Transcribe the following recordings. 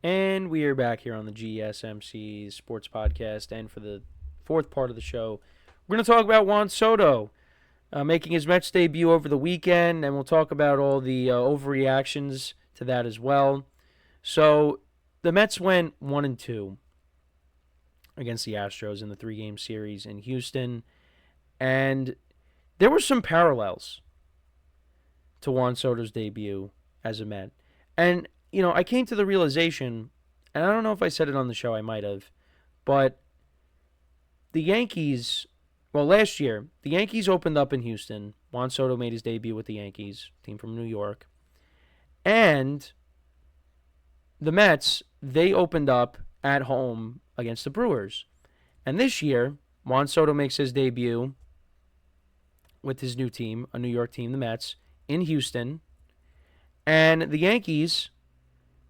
And we are back here on the GSMC Sports Podcast. And for the fourth part of the show, we're going to talk about Juan Soto making his Mets debut over the weekend. And we'll talk about all the overreactions to that as well. So the Mets went 1-2 against the Astros in the 3-game series in Houston. And there were some parallels to Juan Soto's debut as a Met. And I came to the realization, and I don't know if I said it on the show, I might have, but the Yankees, well, last year, the Yankees opened up in Houston. Juan Soto made his debut with the Yankees, team from New York. And the Mets, they opened up at home against the Brewers. And this year, Juan Soto makes his debut with his new team, a New York team, the Mets, in Houston. And the Yankees,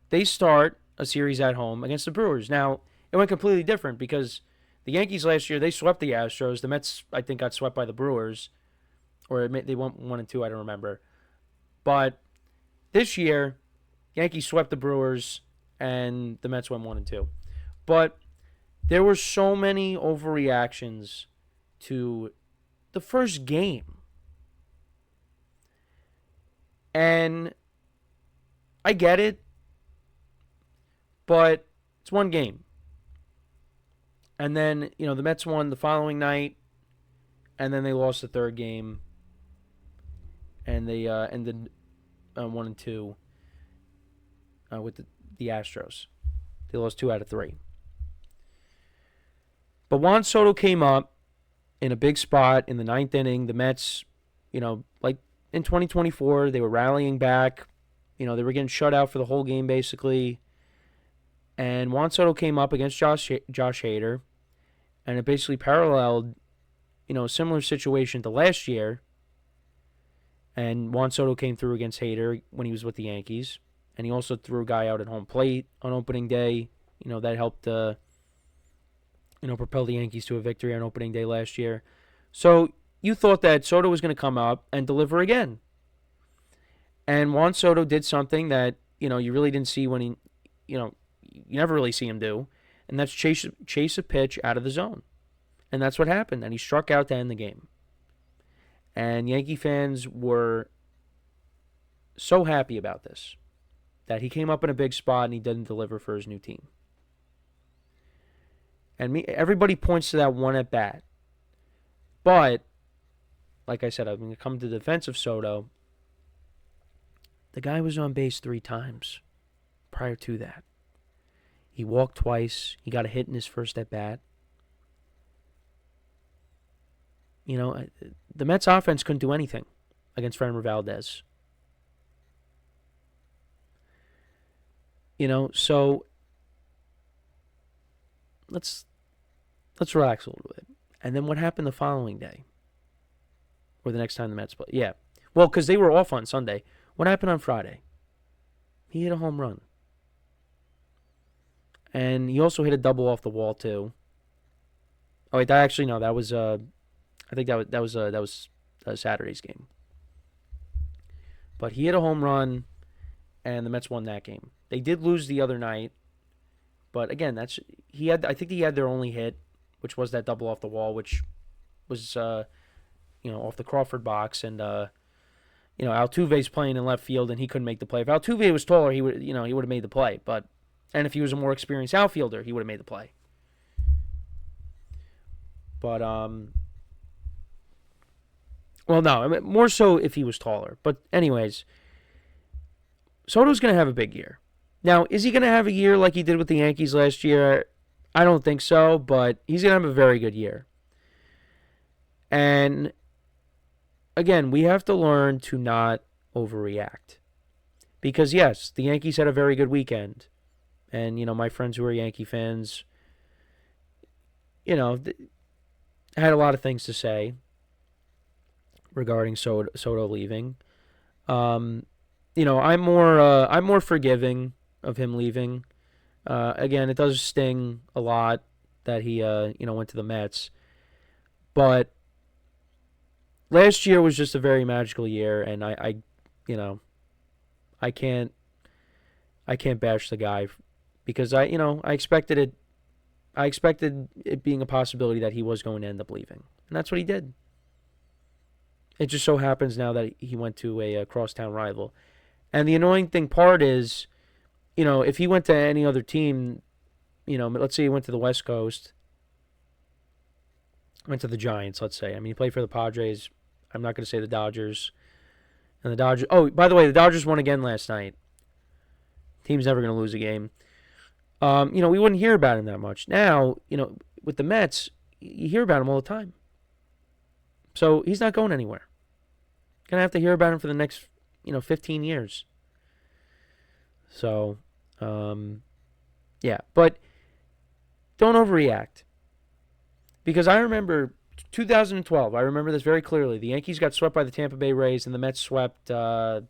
they start a series at home against the Brewers. Now, it went completely different because the Yankees last year, they swept the Astros. The Mets, I think, got swept by the Brewers. Or they went 1-2, I don't remember. But this year, Yankees swept the Brewers and the Mets went 1-2. But there were so many overreactions to the first game. And I get it, but it's one game. And then, the Mets won the following night, and then they lost the third game, and they ended 1-2 with the Astros. They lost 2 out of 3. But Juan Soto came up in a big spot in the ninth inning. The Mets, like in 2024, they were rallying back. They were getting shut out for the whole game, basically. And Juan Soto came up against Josh Hader, and it basically paralleled, a similar situation to last year. And Juan Soto came through against Hader when he was with the Yankees. And he also threw a guy out at home plate on opening day. That helped, propel the Yankees to a victory on opening day last year. So you thought that Soto was going to come up and deliver again. And Juan Soto did something that, you really didn't see when he, you never really see him do. And that's chase a pitch out of the zone. And that's what happened. And he struck out to end the game. And Yankee fans were so happy about this, that he came up in a big spot and he didn't deliver for his new team. And everybody points to that one at bat. But, like I said, I'm going to come to the defense of Soto. The guy was on base 3 times prior to that. He walked twice. He got a hit in his first at bat. The Mets offense couldn't do anything against Framber Valdez. So let's relax a little bit. And then what happened the following day? Or the next time the Mets played? Yeah. Well, because they were off on Sunday. What happened on Friday? He hit a home run. And he also hit a double off the wall, too. Oh, wait, that was, I think that was Saturday's game. But he hit a home run, and the Mets won that game. They did lose the other night. But again, I think he had their only hit, which was that double off the wall, which was, off the Crawford box. And, Altuve's playing in left field, and he couldn't make the play. If Altuve was taller, he would have made the play. And if he was a more experienced outfielder, he would have made the play. But, well, no, more so if he was taller. But anyways, Soto's going to have a big year. Now, is he going to have a year like he did with the Yankees last year? I don't think so, but he's going to have a very good year. And, again, we have to learn to not overreact. Because, yes, the Yankees had a very good weekend. And, my friends who are Yankee fans, had a lot of things to say regarding Soto leaving. I'm more forgiving of him leaving. Again, it does sting a lot that he went to the Mets, but last year was just a very magical year, and I can't bash the guy because I expected it. I expected it being a possibility that he was going to end up leaving, and that's what he did. It just so happens now that he went to a crosstown rival. And the annoying part is, if he went to any other team, let's say he went to the West Coast, went to the Giants, let's say. I mean, he played for the Padres. I'm not going to say the Dodgers. And the Dodgers. Oh, by the way, the Dodgers won again last night. Team's never going to lose a game. We wouldn't hear about him that much. Now, with the Mets, you hear about him all the time. So he's not going anywhere. Gonna have to hear about him for the next, 15 years. So, yeah. But don't overreact. Because I remember 2012. I remember this very clearly. The Yankees got swept by the Tampa Bay Rays, and the Mets swept, I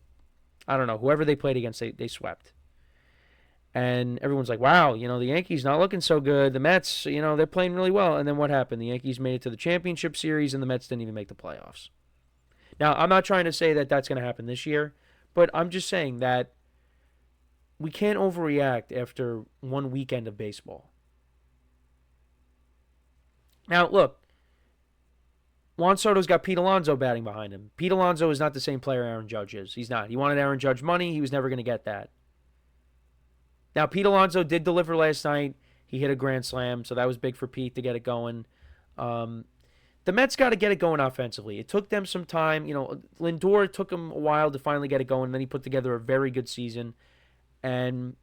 don't know, whoever they played against, they swept. And everyone's like, wow, the Yankees not looking so good. The Mets, they're playing really well. And then what happened? The Yankees made it to the championship series, and the Mets didn't even make the playoffs. Now, I'm not trying to say that that's going to happen this year, but I'm just saying that we can't overreact after one weekend of baseball. Now, look, Juan Soto's got Pete Alonso batting behind him. Pete Alonso is not the same player Aaron Judge is. He's not. He wanted Aaron Judge money. He was never going to get that. Now, Pete Alonso did deliver last night. He hit a grand slam, so that was big for Pete to get it going. The Mets got to get it going offensively. It took them some time. Lindor took him a while to finally get it going, and then he put together a very good season. And,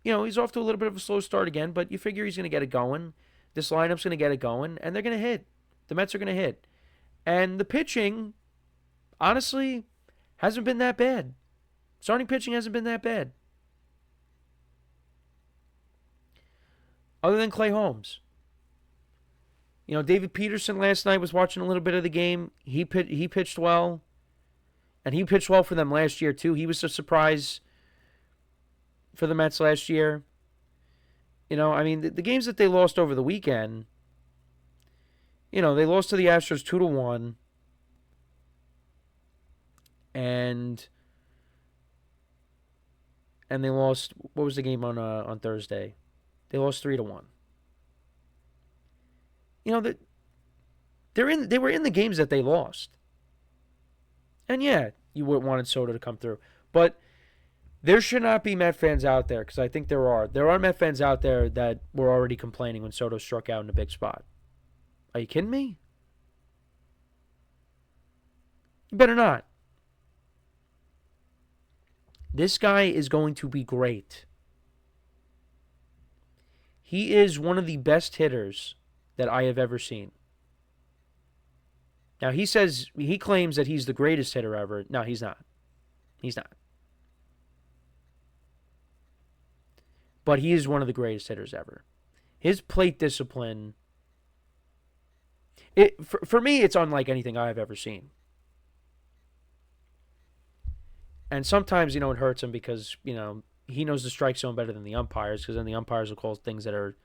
he's off to a little bit of a slow start again, but you figure he's going to get it going. This lineup's going to get it going, and they're going to hit. The Mets are going to hit. And the pitching, honestly, hasn't been that bad. Starting pitching hasn't been that bad. Other than Clay Holmes. David Peterson last night was watching a little bit of the game. He pitched well. And he pitched well for them last year, too. He was a surprise for the Mets last year. The games that they lost over the weekend, they lost to the Astros 2-1. And they lost, what was the game on Thursday? They lost 3-1. They were in the games that they lost. And yeah, you wanted Soto to come through. But there should not be Met fans out there, because I think there are. There are Met fans out there that were already complaining when Soto struck out in a big spot. Are you kidding me? You better not. This guy is going to be great. He is one of the best hitters that I have ever seen. Now, he claims that he's the greatest hitter ever. No, he's not. He's not. But he is one of the greatest hitters ever. His plate discipline, for me, it's unlike anything I've ever seen. And sometimes, it hurts him because, he knows the strike zone better than the umpires, because then the umpires will call things that are,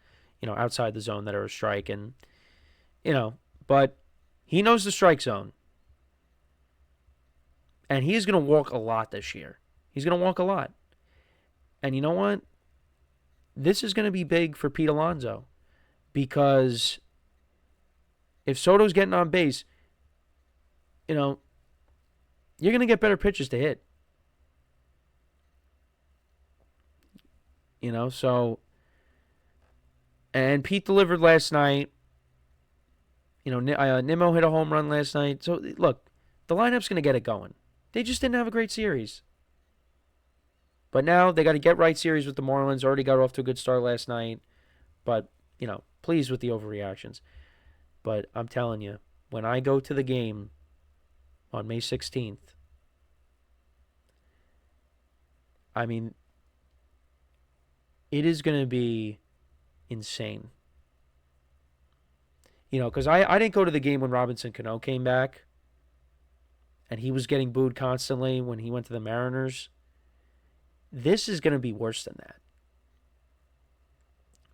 outside the zone that are a strike. And, but he knows the strike zone. And he is going to walk a lot this year. He's going to walk a lot. And you know what? This is going to be big for Pete Alonso, because if Soto's getting on base, you're going to get better pitches to hit. So, and Pete delivered last night. Nimmo hit a home run last night. So, look, the lineup's going to get it going. They just didn't have a great series. But now they got to get right series with the Marlins. Already got off to a good start last night. But, pleased with the overreactions. But I'm telling you, when I go to the game on May 16th, it is going to be insane. Because I didn't go to the game when Robinson Cano came back, and he was getting booed constantly when he went to the Mariners. This is going to be worse than that,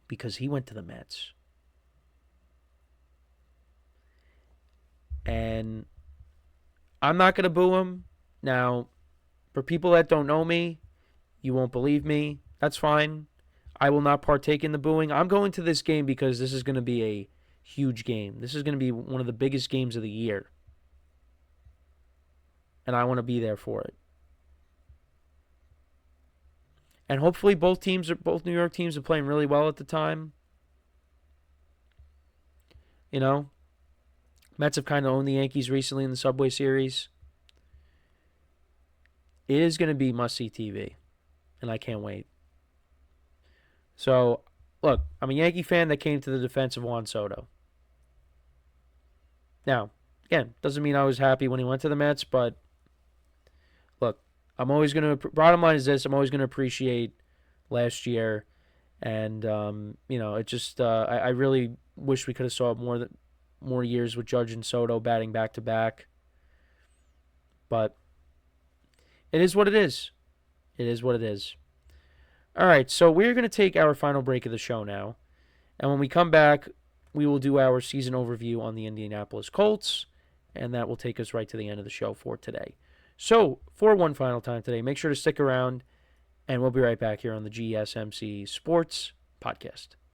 because he went to the Mets. And I'm not going to boo him. Now, for people that don't know me, you won't believe me. That's fine. I will not partake in the booing. I'm going to this game because this is going to be a huge game. This is going to be one of the biggest games of the year. And I want to be there for it. And hopefully both New York teams are playing really well at the time. You know, Mets have kind of owned the Yankees recently in the Subway Series. It is going to be must-see TV, and I can't wait. So, look, I'm a Yankee fan that came to the defense of Juan Soto. Now, again, doesn't mean I was happy when he went to the Mets, but look, I'm always going to, bottom line is this, I'm always going to appreciate last year, and, it just, I really wish we could have saw more years with Judge and Soto batting back-to-back, but it is what it is. It is what it is. All right, so we're going to take our final break of the show now. And when we come back, we will do our season overview on the Indianapolis Colts. And that will take us right to the end of the show for today. So, for one final time today, make sure to stick around. And we'll be right back here on the GSMC Sports Podcast.